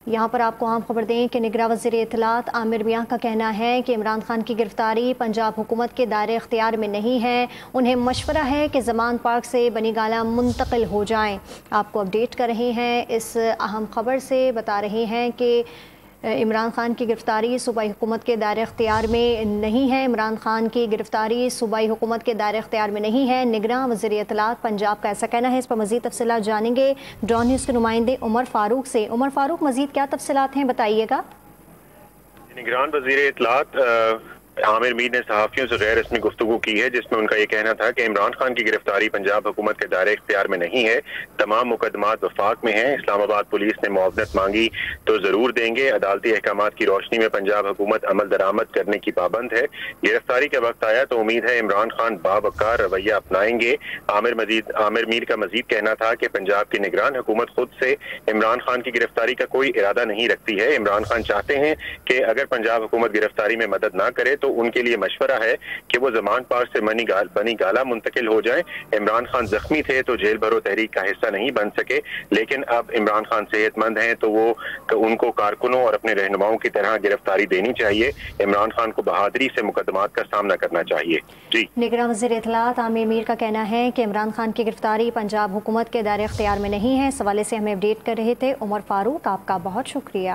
یہاں پر آپ کو عام خبر دیں کہ نگراں وزیر اطلاعات عامر میاں کا کہنا ہے کہ عمران خان کی گرفتاری پنجاب حکومت کے دائرے اختیار میں نہیں ہے، انہیں مشورہ ہے کہ زمان پارک سے بنی گالہ منتقل ہو جائیں۔ آپ کو اپڈیٹ کر رہے ہیں اس اہم خبر سے، بتا رہے ہیں کہ عمران خان کی گرفتاری صوبائی حکومت کے دائرے اختیار میں نہیں ہے۔ عمران خان کی گرفتاری صوبائی حکومت کے دائرے اختیار میں نہیں ہے، نگراں وزیر اطلاعات پنجاب کا ایسا کہنا ہے۔ اس پر مزید تفصیلات جانیں گے ڈان نیوز کے نمائندے عمر فاروق سے۔ عمر فاروق، مزید کیا تفصیلات ہیں، بتائیے گا۔ نگران وزیر اطلاعات عامر میر نے صحافیوں سے غیر رسمی گفتگو کی ہے، جس میں ان کا یہ کہنا تھا کہ عمران خان کی گرفتاری پنجاب حکومت کے دائرے اختیار میں نہیں ہے، تمام مقدمات وفاق میں ہیں۔ اسلام آباد پولیس نے معاونت مانگی تو ضرور دیں گے، عدالتی احکامات کی روشنی میں پنجاب حکومت عمل درآمد کرنے کی پابند ہے۔ گرفتاری کا وقت آیا تو امید ہے عمران خان باوقار رویہ اپنائیں گے۔ عامر میر کا مزید کہنا تھا کہ پنجاب کی نگران حکومت خود سے عمران خان کی گرفتاری کا کوئی ارادہ نہیں رکھتی ہے۔ عمران خان چاہتے ہیں کہ اگر پنجاب حکومت گرفتاری میں مدد نہ کرے تو ان کے لیے مشورہ ہے کہ وہ زمان پار سے بنی گالہ منتقل ہو جائیں۔ عمران خان زخمی تھے تو جیل بھرو تحریک کا حصہ نہیں بن سکے، لیکن اب عمران خان صحت مند ہیں تو ان کو کارکنوں اور اپنے رہنماؤں کی طرح گرفتاری دینی چاہیے۔ عمران خان کو بہادری سے مقدمات کا سامنا کرنا چاہیے۔ نگراں وزیر اطلاعات عامر میر کا کہنا ہے کہ عمران خان کی گرفتاری پنجاب حکومت کے دائرے اختیار میں نہیں ہے۔ اس حوالے سے ہمیں اپڈیٹ کر رہے تھے عمر فاروق، آپ کا بہت شکریہ۔